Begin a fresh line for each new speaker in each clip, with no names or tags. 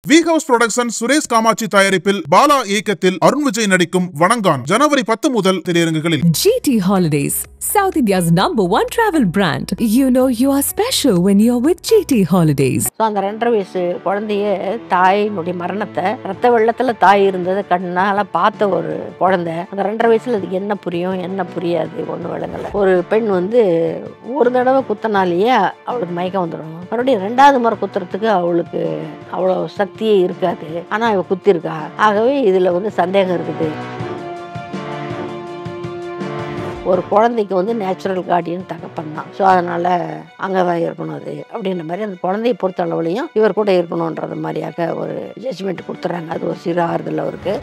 We House Production Suresh Kamatchi தயாரிப்பில் பாலா இயக்கத்தில் அருண் விஜய் நடிக்கும் வணங்கான் ஜனவரி 10 முதல் திரையரங்குகளில்.
GT Holidays, South India's #1 travel brand. You know you are special when you're with GT Holidays.
அந்த 2.5 வயசு குழந்தைய தாயினுடைய மரணத்தை ரத்த வெள்ளத்துல தாய் இருந்ததை கண்ணால பார்த்த ஒரு குழந்தை. அந்த 2.5 வயசுல அதுக்கு என்ன புரியும் என்ன புரியாது ஒண்ணு விளங்கல. ஒரு பெண் ஒரு தடவை குத்தினாலேயே அவளுக்கு மயக்கம் வந்துடும். மறுபடியும் 2வது முறை குத்துறதுக்கு அவளுக்கு அவ்வளவு சக்தியே இருக்காது. ஆனா இவ குத்திருக்கா. ஆகவே இதுல சந்தேகம் இருக்குது. ஒரு குழந்தைக்கு நேச்சுரல் கார்டியன் தகப்பன் தான். ஸோ அதனால அங்கதான் இருக்கணும் அது அப்படின்ற மாதிரி அந்த குழந்தையை பொறுத்த அளவுலையும் இவர் கூட இருக்கணும்ன்றது மாதிரியாக ஒரு ஜட்ஜ்மெண்ட் கொடுத்துறாங்க. அது ஒரு சிறு ஆறுதல் அவருக்கு.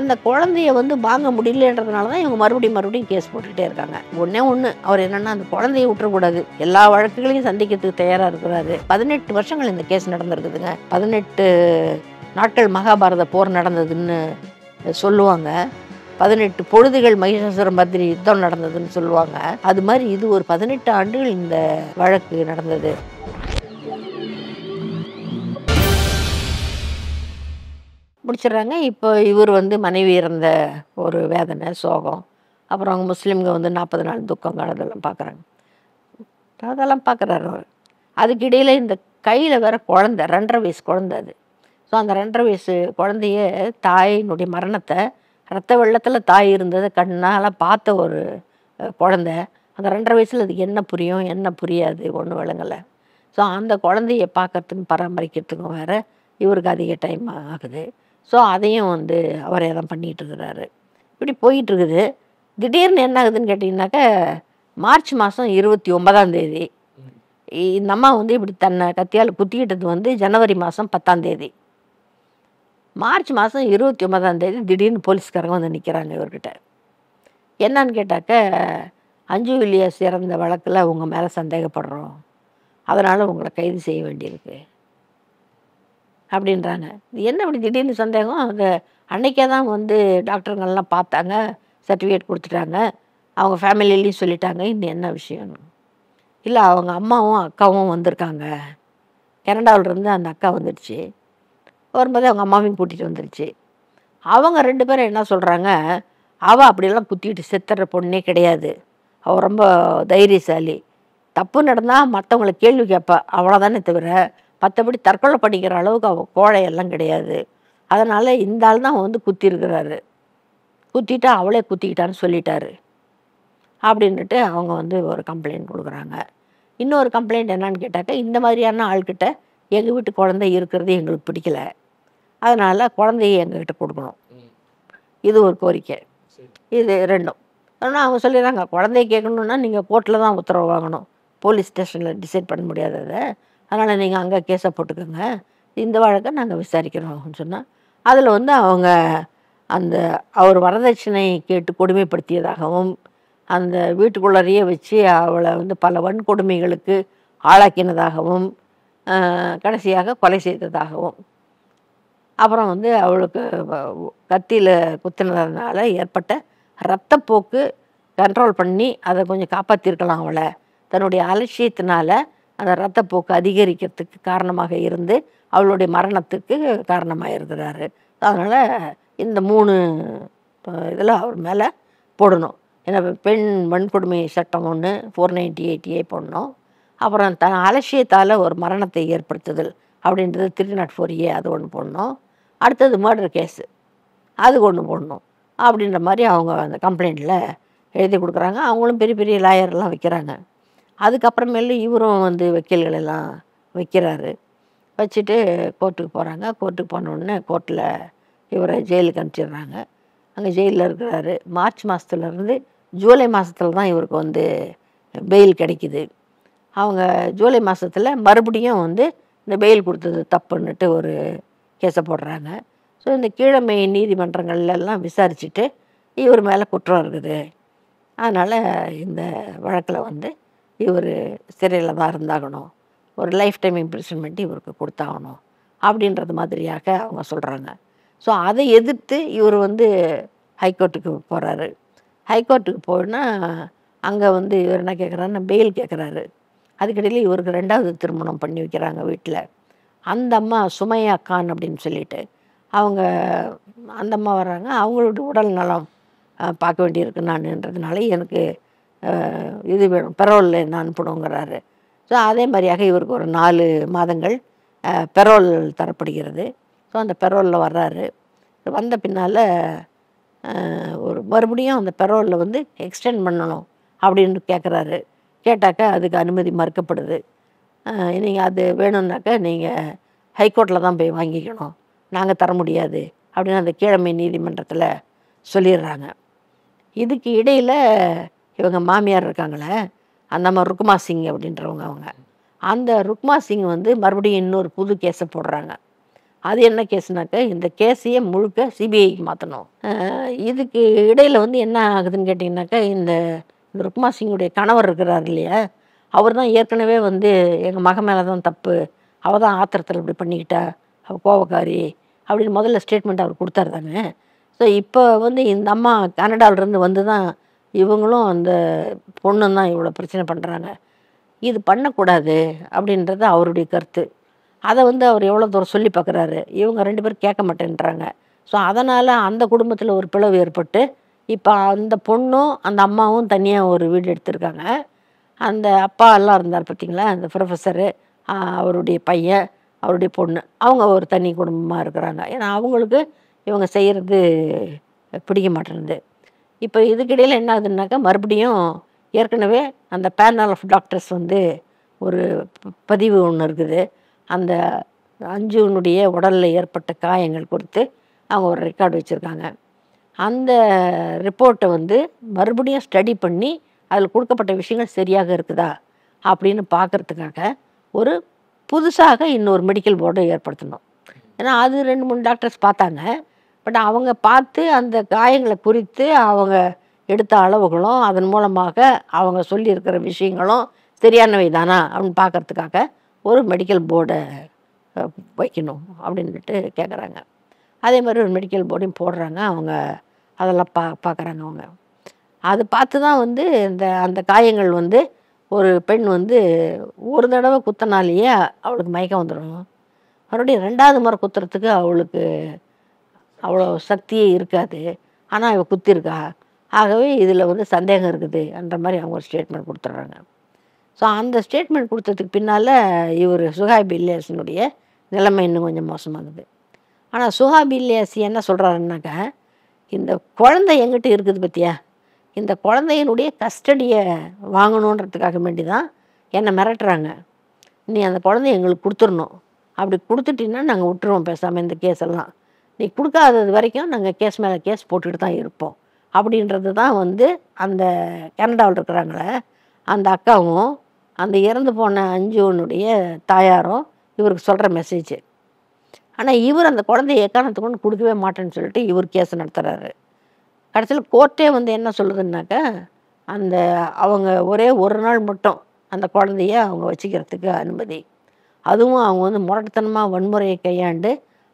அந்த குழந்தைய வாங்க முடியலன்றதுனால தான் இவங்க மறுபடியும் கேஸ் போட்டுக்கிட்டே இருக்காங்க. ஒண்ணு அவர் என்னன்னா அந்த குழந்தைய விட்டுறக்கூடாது, எல்லா வழக்குகளையும் சந்திக்கிறதுக்கு தயாரா இருக்கிறாரு. 18 வருஷங்கள் இந்த கேஸ் நடந்திருக்குதுங்க. 18 நாட்கள் மகாபாரத போர் நடந்ததுன்னு சொல்லுவாங்க. 18 பொழுதுகள் மகிஷாசுர மர்தினி யுத்தம் நடந்ததுன்னு சொல்லுவாங்க. அது மாதிரி இது ஒரு 18 ஆண்டுகள் இந்த வழக்கு நடந்தது. முடிச்சிடுறாங்க. இப்போ இவர் மனைவி இறந்த ஒரு வேதனை சோகம், அப்புறம் அவங்க முஸ்லீம்க 40 நாள் துக்கம் அதெல்லாம் பார்க்குறாங்க. அதெல்லாம் பார்க்குறாரு அவர். அதுக்கிடையில் இந்த கையில் வேற குழந்தை, 2.5 வயசு குழந்தை அது. ஸோ அந்த 2.5 வயசு குழந்தைய தாயினுடைய மரணத்தை ரத்த வெள்ளத்தில் தாய் இருந்ததை கண்ணால் பார்த்த ஒரு குழந்தை. அந்த 2.5 வயசில் அதுக்கு என்ன புரியும் என்ன புரியாது ஒன்றும் விளங்கலை. ஸோ அந்த குழந்தைய பார்க்கறதுக்கும் பராமரிக்கிறதுக்கும் வேறு இவருக்கு அதிக டைம் ஆகுது. ஸோ அதையும் அவரே தான் பண்ணிகிட்டு இருக்கிறாரு. இப்படி போயிட்டுருக்குது. திடீர்னு என்ன ஆகுதுன்னு கேட்டிங்கனாக்கா, மார்ச் மாதம் 29ஆம் தேதி இந்த அம்மா இப்படி தன்னை கத்தியால் குத்திக்கிட்டது ஜனவரி மாதம் 10ஆம் தேதி. மார்ச் மாதம் 29ஆம் தேதி திடீர்னு போலீஸ்காரங்க நிற்கிறாங்க இவர்கிட்ட. என்னன்னு கேட்டாக்க, அஞ்சு வில்லியர்ஸ் இறந்த வழக்கில் உங்கள் மேலே சந்தேகப்படுறோம், அதனால் உங்களை கைது செய்ய வேண்டியிருக்கு அப்படின்றாங்க. இது என்ன இப்படி திடீர்னு சந்தேகம்? அந்த அன்னைக்கே தான் டாக்டருங்கள்லாம் பார்த்தாங்க, சர்டிஃபிகேட் கொடுத்துட்டாங்க, அவங்க ஃபேமிலியிலையும் சொல்லிட்டாங்க. இன்னும் என்ன விஷயம்? இல்லை, அவங்க அம்மாவும் அக்காவும் வந்திருக்காங்க. கனடாவிலேருந்து அந்த அக்கா வந்துடுச்சு. வரும்போது அவங்க அம்மாவையும் கூட்டிகிட்டு வந்துருச்சு. அவங்க 2 பேரும் என்ன சொல்கிறாங்க, அவள் அப்படியெல்லாம் குத்திக்கிட்டு செத்துற பொண்ணே கிடையாது, அவள் ரொம்ப தைரியசாலி, தப்பு நடந்தால் மற்றவங்களை கேள்வி கேட்பா, அவ்வளோதானே தவிர மற்றபடி தற்கொலை பண்ணிக்கிற அளவுக்கு அவள் கோழையெல்லாம் கிடையாது. அதனால் இந்த ஆள் தான் குத்திருக்கிறாரு, குத்திட்டா அவளே குத்திக்கிட்டான்னு சொல்லிட்டாரு அப்படின்ட்டு அவங்க ஒரு கம்ப்ளைண்ட் கொடுக்குறாங்க. இன்னொரு கம்ப்ளைண்ட் என்னன்னு கேட்டாக்க, இந்த மாதிரியான ஆள்கிட்ட எங்கள் வீட்டு குழந்தை இருக்கிறது எங்களுக்கு பிடிக்கல, அதனால் குழந்தைய எங்ககிட்ட கொடுக்கணும், இது ஒரு கோரிக்கை. இது 2ம். ஆனால் அவங்க சொல்லிடுறாங்க, குழந்தைய கேட்கணுன்னா நீங்கள் கோர்ட்டில் தான் உத்தரவு வாங்கணும், போலீஸ் ஸ்டேஷனில் டிசைட் பண்ண முடியாததை, அதனால் நீங்கள் அங்கே கேஸை போட்டுக்கோங்க, இந்த வழக்கை நாங்கள் விசாரிக்கிறோம் அப்படின்னு சொன்னால், அதில் அவங்க அந்த அவர் வரதட்சணை கேட்டு கொடுமைப்படுத்தியதாகவும், அந்த வீட்டுக்குள்ளறையே வச்சு அவளை பல வன்கொடுமைகளுக்கு ஆளாக்கினதாகவும், கடைசியாக கொலை செய்ததாகவும், அப்புறம் அவளுக்கு கத்தியில் குத்தினதுனால ஏற்பட்ட இரத்தப்போக்கு கண்ட்ரோல் பண்ணி அதை கொஞ்சம் காப்பாற்றிருக்கலாம், அவளை தன்னுடைய அலட்சியத்தினால அந்த இரத்தப்போக்கு அதிகரிக்கிறதுக்கு காரணமாக இருந்து அவளுடைய மரணத்துக்கு காரணமாக இருக்கிறாரு. அதனால் இந்த 3 இதில் அவர் மேலே போடணும். ஏன்னா பெண் வன்கொடுமை சட்டம் 1 498A போடணும். அப்புறம் அலட்சியத்தால் ஒரு மரணத்தை ஏற்படுத்துதல் அப்படின்றது 304A அது ஒன்று போடணும். அடுத்தது மர்டர் கேஸு அது ஒன்று போடணும் அப்படின்ற மாதிரி அவங்க அந்த கம்ப்ளைண்ட்டில் எழுதி கொடுக்குறாங்க. அவங்களும் பெரிய பெரிய லாயர்லாம் வைக்கிறாங்க. அதுக்கப்புறமேலு இவரும் வக்கீல்களெல்லாம் வைக்கிறாரு. வச்சுட்டு கோர்ட்டுக்கு போகிறாங்க. கோர்ட்டுக்கு போனோடனே கோர்ட்டில் இவரை ஜெயிலுக்கு அனுப்பிச்சிடுறாங்க. அங்கே ஜெயிலில் இருக்கிறாரு. மார்ச் மாதத்துலேருந்து ஜூலை மாதத்துல தான் இவருக்கு பெயில் கிடைக்கிது. அவங்க ஜூலை மாதத்தில் மறுபடியும் இந்த பெயில் கொடுத்தது தப்புன்னுட்டு ஒரு கேஸை போடுறாங்க. ஸோ இந்த கீழமை நீதிமன்றங்கள்லாம் விசாரிச்சுட்டு இவர் மேலே குற்றம் இருக்குது, அதனால் இந்த வழக்கில் இவர் சிறையில் தான் இருந்தாகணும், ஒரு லைஃப் டைம் இம்ப்ரிசன்மெண்ட் இவருக்கு கொடுத்தாகணும் அப்படின்றது மாதிரியாக அவங்க சொல்கிறாங்க. ஸோ அதை எதிர்த்து இவர் ஹைகோர்ட்டுக்கு போகிறாரு. ஹைகோர்ட்டுக்கு போனால் அங்கே இவர் என்ன கேட்குறாருன்னா பெயில் கேட்குறாரு. அதுக்கிடையில் இவருக்கு 2வது திருமணம் பண்ணி வைக்கிறாங்க வீட்டில். அந்த அம்மா சுமையா கான் அப்படின்னு சொல்லிட்டு அவங்க அந்த அம்மா வர்றாங்க. அவங்களோட உடல் நலம் பார்க்க வேண்டியிருக்கு நான்ன்றதுனால எனக்கு இது வேணும், பெரோலில் என்ன அனுப்பணுங்கிறாரு. ஸோ அதே மாதிரியாக இவருக்கு ஒரு 4 மாதங்கள் பெரோல் தரப்படுகிறது. ஸோ அந்த பெரோலில் வர்றாரு. வந்த பின்னால் ஒரு மறுபடியும் அந்த பெரோலில் வந்து எக்ஸ்டெண்ட் பண்ணணும் அப்படின்னு கேட்குறாரு. கேட்டாக்கா அதுக்கு அனுமதி மறுக்கப்படுது. நீங்கள் அது வேணும்னாக்கா நீங்கள் ஹைகோர்ட்டில் தான் போய் வாங்கிக்கணும், நாங்கள் தர முடியாது அப்படின்னு அந்த கீழமை நீதிமன்றத்தில் சொல்லிடுறாங்க. இதுக்கு இடையில் இவங்க மாமியார் இருக்காங்களே, அந்த அம்மா ருக்மா சிங் அப்படின்றவங்க, அந்த ருக்மா சிங் வந்து மறுபடியும் இன்னொரு புது கேஸை போடுறாங்க. அது என்ன கேஸ்னாக்கா, இந்த கேஸையே முழுக்க சிபிஐக்கு மாற்றணும். இதுக்கு இடையில் வந்து என்ன ஆகுதுன்னு கேட்டிங்கனாக்கா, இந்த ருக்மா சிங்குடைய கணவர் இருக்கிறார் இல்லையா, அவர் தான் ஏற்கனவே வந்து எங்கள் மகன் மேலே தான் தப்பு, அவள் தான் ஆத்திரத்தில் இப்படி பண்ணிக்கிட்டா, அவள் கோபக்காரி அப்படின்னு முதல்ல ஸ்டேட்மெண்ட் அவர் கொடுத்தாரு தானே. ஸோ இப்போ வந்து இந்த அம்மா கனடாவிலேருந்து வந்து தான் இவங்களும் அந்த பொண்ணும் தான் இவ்வளோ பிரச்சனை பண்ணுறாங்க, இது பண்ணக்கூடாது அப்படின்றது அவருடைய கருத்து. அதை வந்து அவர் எவ்வளோ தூரம் சொல்லி பார்க்குறாரு, இவங்க 2 பேரும் கேட்க மாட்டேன்றாங்க. ஸோ அதனால் அந்த குடும்பத்தில் ஒரு பிளவு ஏற்பட்டு இப்போ அந்த பொண்ணும் அந்த அம்மாவும் தனியாக ஒரு வீடு எடுத்திருக்காங்க. அந்த அப்பா எல்லாம் இருந்தார் பார்த்தீங்களா, அந்த ப்ரொஃபஸரு, அவருடைய பையன், அவருடைய பொண்ணு, அவங்க ஒரு தனி குடும்பமாக இருக்கிறாங்க. ஏன்னா அவங்களுக்கு இவங்க செய்கிறது பிடிக்க மாட்டேங்குது. இப்போ இதுக்கிடையில் என்ன ஆகுதுன்னாக்கா, மறுபடியும் ஏற்கனவே அந்த பேனல் ஆஃப் டாக்டர்ஸ் வந்து ஒரு பதிவு ஒன்று இருக்குது. அந்த அஞ்சுனுடைய உடலில் ஏற்பட்ட காயங்கள் குறித்து அவங்க ஒரு ரெக்கார்டு வச்சுருக்காங்க. அந்த ரிப்போர்ட்டை வந்து மறுபடியும் ஸ்டடி பண்ணி அதில் கொடுக்கப்பட்ட விஷயங்கள் சரியாக இருக்குதா அப்படின்னு பார்க்குறதுக்காக ஒரு புதுசாக இன்னொரு மெடிக்கல் போர்டை ஏற்படுத்தணும். ஏன்னா அது 2-3 டாக்டர்ஸ் பார்த்தாங்க. பட் அவங்க பார்த்து அந்த காயங்களை குறித்து அவங்க எடுத்த அளவுகளும் அதன் மூலமாக அவங்க சொல்லியிருக்கிற விஷயங்களும் சரியானவை தானா அப்படின்னு பார்க்குறதுக்காக ஒரு மெடிக்கல் போர்டை வைக்கணும் அப்படின்ட்டு கேட்குறாங்க. அதே மாதிரி ஒரு மெடிக்கல் போர்டையும் போடுறாங்க. அவங்க அதெல்லாம் பார்க்குறாங்க. அவங்க அது பார்த்து தான் வந்து அந்த காயங்கள் வந்து ஒரு பெண் வந்து ஒரு தடவை குத்தினாலேயே அவளுக்கு மயக்கம் வந்துடும், மறுபடியும் 2வது முறை குத்துறதுக்கு அவளுக்கு அவ்வளோ சக்தியே இருக்காது, ஆனால் இவள் குத்திருக்கா, ஆகவே இதில் வந்து சந்தேகம் இருக்குது என்ற மாதிரி அவங்க ஒரு ஸ்டேட்மெண்ட் கொடுத்துட்றாங்க. ஸோ அந்த ஸ்டேட்மெண்ட் கொடுத்ததுக்கு பின்னால் இவர் சுஹைப் இல்யாஸினுடைய நிலைமை இன்னும் கொஞ்சம் மோசமாகுது. ஆனால் சுஹைப் இல்யாஸி என்ன சொல்கிறாருன்னாக்கா, இந்த குழந்தை எங்கிட்ட இருக்குது பற்றியா, இந்த குழந்தையினுடைய கஸ்டடியை வாங்கணுன்றதுக்காக வேண்டி தான் என்னை மிரட்டுறாங்க, நீ அந்த குழந்தைய எங்களுக்கு கொடுத்துடணும், அப்படி கொடுத்துட்டீங்கன்னா நாங்கள் விட்டுருவோம் பேசாமல் இந்த கேஸெல்லாம், நீ கொடுக்காதது வரைக்கும் நாங்கள் கேஸ் மேலே கேஸ் போட்டுக்கிட்டு தான் இருப்போம் அப்படின்றது தான் வந்து அந்த கனடாவில் இருக்கிறாங்களே அந்த அக்காவும் அந்த இறந்து போன அஞ்சுனுடைய தாயாரும் இவருக்கு சொல்கிற மெசேஜ். ஆனால் இவர் அந்த குழந்தைய எக்காரணத்துக்கு கொண்டு கொடுக்கவே மாட்டேன்னு சொல்லிட்டு இவர் கேஸ் நடத்துகிறாரு. கடைசியில் கோர்ட்டே வந்து என்ன சொல்லுதுன்னாக்கா, அந்த அவங்க ஒரே ஒரு நாள் மட்டும் அந்த குழந்தைய அவங்க வச்சுக்கிறதுக்கு அனுமதி, அதுவும் அவங்க வந்து முரட்டுத்தனமாக வன்முறையை கையாண்டு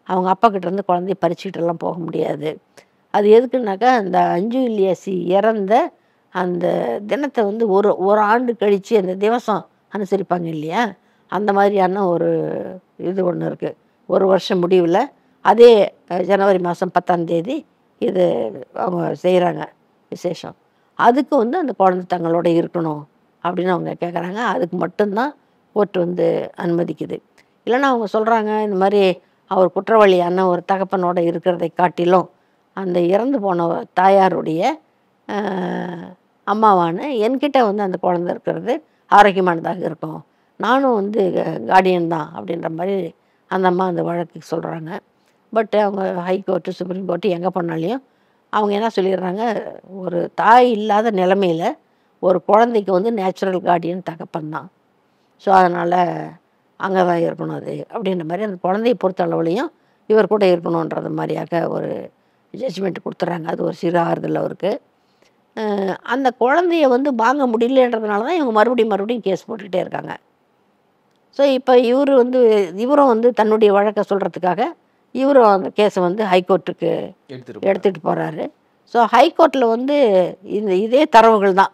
அவங்க அப்பா கிட்டேருந்து குழந்தைய பறிச்சுக்கிட்டெல்லாம் போக முடியாது. அது எதுக்குன்னாக்கா, அந்த அஞ்சு இல்யாசி இறந்த அந்த தினத்தை வந்து ஒரு ஆண்டு கழித்து அந்த திவசம் அனுசரிப்பாங்க இல்லையா, அந்த மாதிரியான ஒரு இது ஒன்று இருக்குது. ஒரு வருஷம் முடிவில் அதே ஜனவரி மாதம் 10ஆம் தேதி இது அவங்க செய்கிறாங்க விசேஷம். அதுக்கு வந்து அந்த குழந்தை தங்களோட இருக்கணும் அப்படின்னு அவங்க கேட்குறாங்க. அதுக்கு மட்டும்தான் கோர்ட் வந்து அனுமதிக்குது. இல்லைன்னா அவங்க சொல்கிறாங்க, இந்த மாதிரி அவர் குற்றவாளியான ஒரு தகப்பனோட இருக்கிறதை காட்டிலும் அந்த இறந்து போன தாயாருடைய அம்மாவான என்கிட்ட வந்து அந்த குழந்தை இருக்கிறது ஆரோக்கியமானதாக இருக்கும், நானும் வந்து கார்டியன் தான் அப்படின்ற மாதிரி அந்த அம்மா அந்த வழக்கு சொல்கிறாங்க. பட் அவங்க ஹைகோர்ட்டு சுப்ரீம் கோர்ட்டு எங்கே போனாலையும் அவங்க என்ன சொல்லிடுறாங்க, ஒரு தாய் இல்லாத நிலைமையில் ஒரு குழந்தைக்கு வந்து நேச்சுரல் கார்டியன் தகப்பன் தான், ஸோ அதனால் அங்கே தான் இருக்கணும் அது அப்படின்ற மாதிரி அந்த குழந்தையை பொறுத்த அளவுலையும் இவர் கூட இருக்கணுன்றது மாதிரியாக ஒரு ஜட்ஜ்மெண்ட் கொடுத்துட்றாங்க. அது ஒரு சிறு ஆறுதல் அவருக்கு. அந்த குழந்தைய வந்து வாங்க முடியலன்றதுனால தான் இவங்க மறுபடியும் கேஸ் போட்டுக்கிட்டே இருக்காங்க. ஸோ இப்போ இவரும் வந்து தன்னுடைய வழக்கை சொல்கிறதுக்காக இவரும் அந்த கேஸை வந்து ஹைகோர்ட்டுக்கு எடுத்துகிட்டு போகிறாரு. ஸோ ஹைகோர்ட்டில் வந்து இதே தரவுகள் தான்,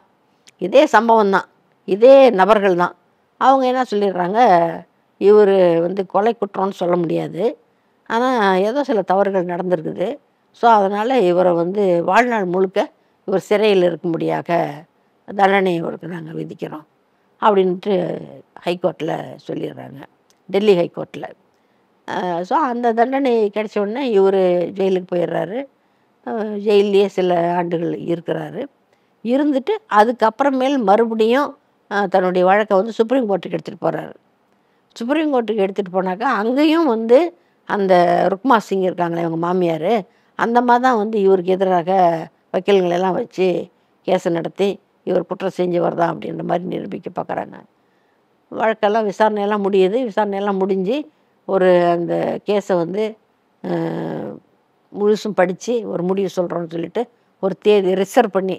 இதே சம்பவம் தான், இதே நபர்கள் தான். அவங்க என்ன சொல்லிடுறாங்க, இவர் வந்து கொலை குற்றம்னு சொல்ல முடியாது, ஆனால் ஏதோ சில தவறுகள் நடந்திருக்குது. ஸோ அதனால் இவரை வந்து வாழ்நாள் முழுக்க இவர் சிறையில் இருக்கும்படியாக தண்டனை இவருக்கு நாங்கள் விதிக்கிறோம் அப்படின்ட்டு ஹைகோர்ட்டில் சொல்லிடுறாங்க, டெல்லி ஹைகோர்ட்டில். ஸோ அந்த தண்டனை கிடைச்ச உடனே இவர் ஜெயிலுக்கு போயிடுறாரு. ஜெயிலே சில ஆண்டுகள் இருக்கிறாரு. இருந்துட்டு அதுக்கப்புறமேல் மறுபடியும் தன்னுடைய வழக்கை வந்து சுப்ரீம் கோர்ட்டுக்கு எடுத்துகிட்டு போகிறாரு. சுப்ரீம் கோர்ட்டுக்கு எடுத்துகிட்டு போனாக்கா அங்கேயும் வந்து அந்த ருக்மா சிங் இருக்காங்களே இவங்க மாமியார், அந்த மாதிரி தான் வந்து இவருக்கு எதிராக வக்கீல்களெல்லாம் வச்சு கேஸை நடத்தி இவர் குற்றம் செஞ்சவர் தான் அப்படின்ற மாதிரி நிரூபிக்க பார்க்குறாங்க. வழக்கெல்லாம் விசாரணையெல்லாம் முடியுது. விசாரணையெல்லாம் முடிஞ்சு ஒரு அந்த கேஸை வந்து முழுசும் படித்து ஒரு முடிவு சொல்கிறோன்னு சொல்லிட்டு ஒரு தேதி ரிசர்வ் பண்ணி,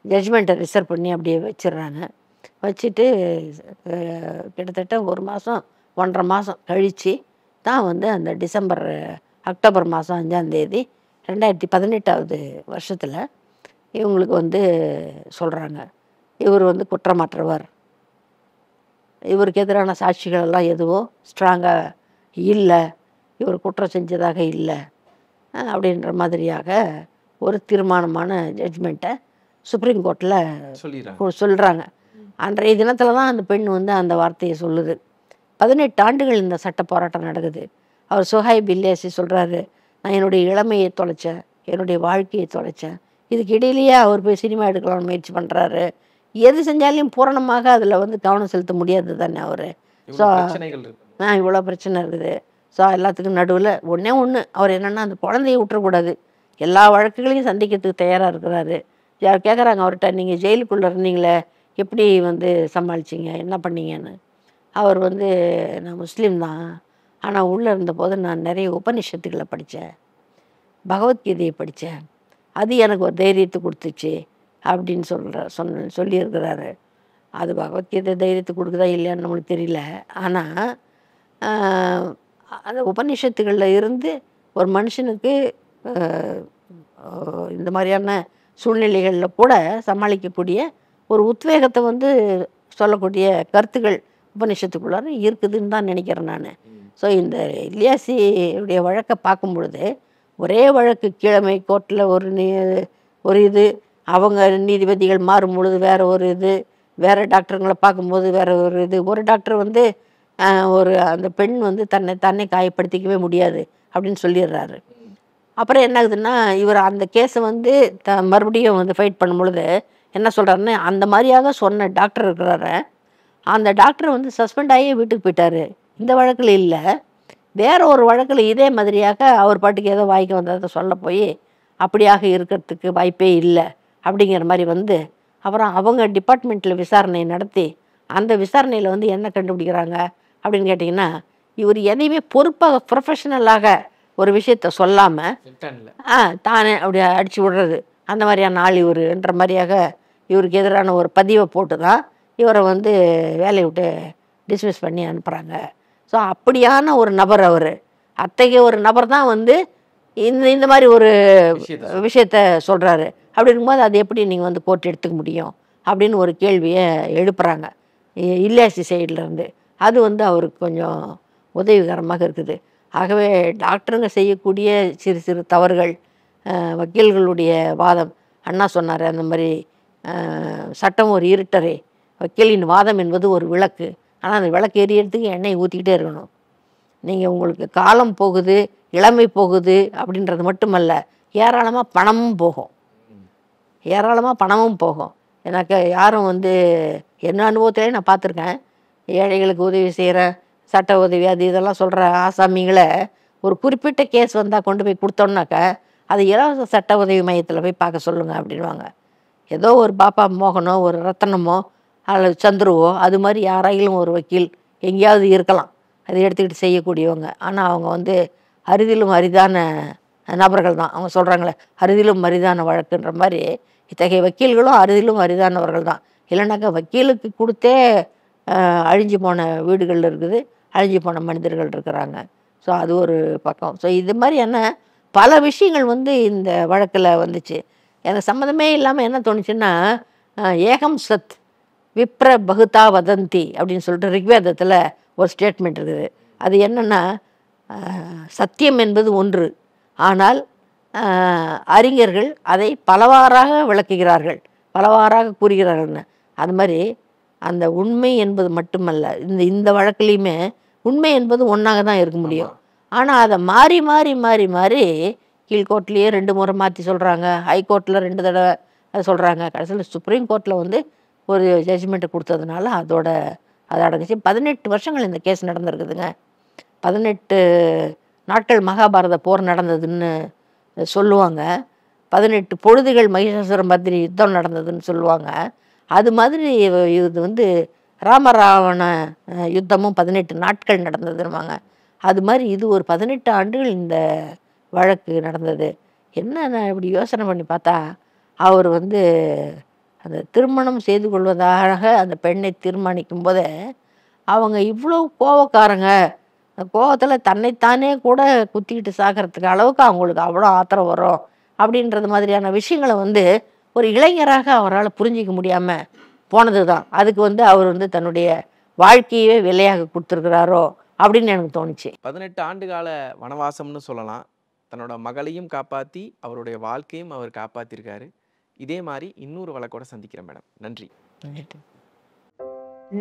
ஜட்ஜ்மெண்ட்டை ரிசர்வ் பண்ணி அப்படியே வச்சிடுறாங்க. வச்சுட்டு கிட்டத்தட்ட 1 மாதம் 1.5 மாதம் கழித்து தான் வந்து அந்த அக்டோபர் மாதம் 5ஆம் தேதி 2018ஆவது வருஷத்தில் இவங்களுக்கு வந்து சொல்கிறாங்க, இவர் வந்து குற்றமற்றவர், இவருக்கு எதிரான சாட்சிகள் எல்லாம் எதுவும் ஸ்ட்ராங்காக இல்லை, இவர் குற்றம் செஞ்சதாக இல்லை அப்படின்ற மாதிரியாக ஒரு தீர்மானமான ஜட்ஜ்மெண்ட்டை சுப்ரீம் கோர்ட்டில் சொல்கிறாங்க. அன்றைய தினத்தில் தான் அந்த பெண் வந்து அந்த வார்த்தையை சொல்லுது. 18 ஆண்டுகள் இந்த சட்ட போராட்டம் நடக்குது. அவர் சுஹைப் இல்லேசி சொல்கிறாரு, நான் என்னுடைய இளமையை தொலைச்சேன், என்னுடைய வாழ்க்கையை தொலைச்சேன், இதுக்கு இடையிலேயே அவர் போய் சினிமா எடுக்கலாம்னு முயற்சி பண்ணுறாரு. எது செஞ்சாலையும் பூரணமாக அதில் வந்து கவனம் செலுத்த முடியாது தானே அவர். ஸோ இவ்வளோ பிரச்சனை இருக்குது. ஸோ எல்லாத்துக்கும் நடுவில் ஒன்றே ஒன்று, அவர் என்னென்னா அந்த குழந்தைய விட்டுறக்கூடாது, எல்லா வழக்குகளையும் சந்திக்கிறதுக்கு தயாராக இருக்கிறாரு. யார் கேட்குறாங்க அவர்கிட்ட, நீங்கள் ஜெயிலுக்குள்ளே இருந்தீங்களே எப்படி வந்து சமாளிச்சிங்க, என்ன பண்ணீங்கன்னு. அவர் வந்து நான் முஸ்லீம் தான், ஆனால் உள்ளே இருந்தபோது நான் நிறைய உபநிஷத்துக்களை படித்தேன், பகவத்கீதையை படித்தேன், அது எனக்கு ஒரு தைரியத்தை கொடுத்துச்சு அப்படின்னு சொல்லியிருக்கிறாரு. அது பகவத்கீதை தைரியத்தை கொடுக்குதா இல்லையான்னு நம்மளுக்கு தெரியல. ஆனால் அந்த உபநிஷத்துகளில் இருந்து ஒரு மனுஷனுக்கு இந்த மாதிரியான சூழ்நிலைகளில் கூட சமாளிக்கக்கூடிய ஒரு உத்வேகத்தை வந்து சொல்லக்கூடிய கருத்துக்கள் உபநிஷத்துக்குள்ளார இருக்குதுன்னு தான் நினைக்கிறேன் நான். ஸோ இந்த இல்யாசியுடைய வழக்கை பார்க்கும் பொழுது ஒரே வழக்கு கீழமை கோர்ட்டில் ஒரு இது, அவங்க நீதிபதிகள் மாறும் பொழுது வேறு ஒரு இது, வேறு டாக்டருங்களை பார்க்கும்போது வேறு ஒரு இது. ஒரு டாக்டர் வந்து அந்த பெண் வந்து தன்னை காயப்படுத்திக்கவே முடியாது அப்படின்னு சொல்லிடுறாரு. அப்புறம் என்ன ஆகுதுன்னா, இவர் அந்த கேஸை வந்து மறுபடியும் வந்து ஃபைட் பண்ணும் பொழுது என்ன சொல்கிறாருன்னு, அந்த மாதிரியாக சொன்ன டாக்டர் இருக்கிறாரு, அந்த டாக்டர் வந்து சஸ்பெண்ட் ஆகி வீட்டுக்கு போயிட்டார். இந்த வழக்கில் இல்லை, வேற ஒரு வழக்கில் இதே மாதிரியாக அவர் பாட்டுக்கு ஏதோ வாய்க்கு வந்ததை சொல்ல போய் அப்படியாக இருக்கிறதுக்கு வாய்ப்பே இல்லை அப்படிங்கிற மாதிரி வந்து அப்புறம் அவங்க டிபார்ட்மெண்ட்டில் விசாரணை நடத்தி அந்த விசாரணையில் வந்து என்ன கண்டுபிடிக்கிறாங்க அப்படின்னு கேட்டிங்கன்னா, இவர் எதையுமே பொறுப்பாக ப்ரொஃபஷனலாக ஒரு விஷயத்த சொல்லாமல் தானே அப்படி அடித்து விடுறது, அந்த மாதிரியான ஆள் இவருன்ற மாதிரியாக இவருக்கு எதிரான ஒரு பதிவை போட்டு தான் இவரை வந்து வேலையை விட்டு டிஸ்மிஸ் பண்ணி அனுப்புகிறாங்க. ஸோ அப்படியான ஒரு நபர் அவர். அத்தகைய ஒரு நபர் தான் வந்து இந்த மாதிரி ஒரு விஷயத்த சொல்கிறாரு. அப்படி இருக்கும்போது அது எப்படி நீங்கள் வந்து கோர்ட் எடுத்துக்க முடியும் அப்படின்னு ஒரு கேள்வியை எழுப்புறாங்க இல்யாசி சைட்லேருந்து. அது வந்து அவருக்கு கொஞ்சம் உதவிகரமாக இருக்குது. ஆகவே டாக்டருங்க செய்யக்கூடிய சிறு சிறு தவறுகள், வக்கீல்களுடைய வாதம், அண்ணா சொன்னார் அந்த மாதிரி சட்டம் ஒரு இருட்டறை, வக்கீலின் வாதம் என்பது ஒரு விளக்கு, ஆனால் அந்த விளக்கு எரியறதுக்கு எண்ணெய் ஊற்றிக்கிட்டே இருக்கணும். நீங்கள் உங்களுக்கு காலம் போகுது, இளமை போகுது அப்படின்றது மட்டுமல்ல, ஏராளமாக பணமும் போகும், ஏராளமாக பணமும் போகும். எனக்கு யாரும் வந்து என்ன அனுபவத்திலே நான் பார்த்துருக்கேன், ஏழைகளுக்கு உதவி செய்கிற சட்ட உதவி அது இதெல்லாம் சொல்கிற ஆசாமிகளை ஒரு குறிப்பிட்ட கேஸ் வந்தால் கொண்டு போய் கொடுத்தோன்னாக்கா அது இலவச சட்ட உதவி மையத்தில் போய் பார்க்க சொல்லுங்கள் அப்படின்வாங்க. ஏதோ ஒரு பாப்பா மோகனோ ஒரு ரத்தனமோ அல்லது சந்துருவோ அது மாதிரி யாராயிலும் ஒரு வக்கீல் எங்கேயாவது இருக்கலாம், அதை எடுத்துக்கிட்டு செய்யக்கூடியவங்க. ஆனால் அவங்க வந்து அரிதிலும் அரிதான நபர்கள் தான். அவங்க சொல்கிறாங்களே அரிதிலும் அரிதான வழக்குன்ற மாதிரி இத்தகைய வக்கீல்களும் அரிதிலும் அரிதானவர்கள் தான். இல்லைனாக்கா வக்கீலுக்கு கொடுத்தே அழிஞ்சு போன வீடுகள் இருக்குது, அழிஞ்சு போன மனிதர்கள் இருக்கிறாங்க. ஸோ அது ஒரு பக்கம். ஸோ இது மாதிரியான பல விஷயங்கள் வந்து இந்த வழக்கில் வந்துச்சு. எனக்கு சம்மந்தமே இல்லாமல் என்ன தோணுச்சுன்னா, ஏகம் சத் விப்ர பகுதா வதந்தி அப்படின்னு சொல்லிட்டு ரிக்வேதத்தில் ஒரு ஸ்டேட்மெண்ட் இருக்குது. அது என்னென்னா, சத்தியம் என்பது ஒன்று, ஆனால் அறிஞர்கள் அதை பலவாறாக விளக்குகிறார்கள், பலவாறாக கூறுகிறார்கள்னு. அது மாதிரி அந்த உண்மை என்பது மட்டுமல்ல, இந்த வழக்குலேயுமே உண்மை என்பது ஒன்றாக தான் இருக்க முடியும். ஆனால் அதை மாறி மாறி மாறி மாறி கீழ்கோர்ட்லேயே 2 முறை மாற்றி சொல்கிறாங்க, ஹைகோர்ட்டில் 2 தடவை சொல்கிறாங்க, கடைசியில் சுப்ரீம் கோர்ட்டில் வந்து ஒரு ஜட்ஜ்மெண்ட்டு கொடுத்ததுனால அது அடங்குச்சு. 18 வருஷங்கள் இந்த கேஸ் நடந்திருக்குதுங்க. 18 நாட்கள் மகாபாரத போர் நடந்ததுன்னு சொல்லுவாங்க. 18 பொழுதுகள் மகிஷாசுர மர்தினி யுத்தம் நடந்ததுன்னு சொல்லுவாங்க. அது மாதிரி இது வந்து ராமராவண யுத்தமும் 18 நாட்கள் நடந்ததுன்னுவாங்க. அது மாதிரி இது ஒரு 18 ஆண்டுகள் இந்த வழக்கு நடந்தது. என்ன இப்படி யோசனை பண்ணி பார்த்தா, அவர் வந்து அந்த திருமணம் செய்து கொள்வதாக அந்த பெண்ணை தீர்மானிக்கும் போதே அவங்க இவ்வளோ கோவக்காரங்க, கோவத்தில் தன்னைத்தானே கூட குத்திக்கிட்டு சாகிறதுக்கு அளவுக்கு அவங்களுக்கு அவ்வளோ ஆத்திரம் வரும் அப்படின்றது மாதிரியான விஷயங்களை வந்து ஒரு இளைஞராக அவரால் புரிஞ்சிக்க முடியாமல் போனது தான். அதுக்கு வந்து அவர் வந்து தன்னுடைய வாழ்க்கையே விலையாக கொடுத்துருக்கிறாரோ அப்படின்னு எனக்கு தோணுச்சு.
18 ஆண்டு கால வனவாசம்னு சொல்லலாம். தன்னோட மகளையும் காப்பாற்றி அவருடைய வாழ்க்கையும் அவர் காப்பாற்றிருக்காரு. இதே மாதிரி இன்னொரு வழக்கோட சந்திக்கிறேன் மேடம். நன்றி.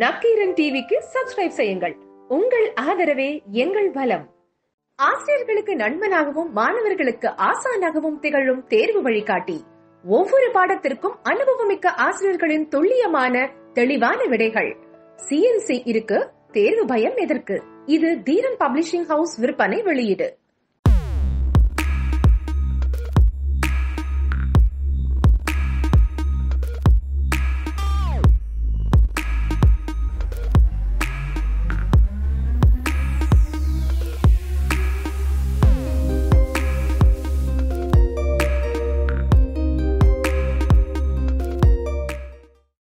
நக்கீரன் டிவிக்கு சப்ஸ்கிரைப் செய்யுங்கள். உங்கள் ஆதரவே எங்கள் பலம். ஆசிரியர்களுக்கு நண்பனாகவும் மாணவர்களுக்கு ஆசானாகவும் திகழும் தேர்வு வழிகாட்டி. ஒவ்வொரு பாடத்திற்கும் அனுபவமிக்க ஆசிரியர்களின் துல்லியமான தெளிவான விடைகள். CNC இருக்கு, தேர்வு பயம் எதற்கு? இது தீரன் பப்ளிஷிங் ஹவுஸ் விற்பனை வெளியீடு.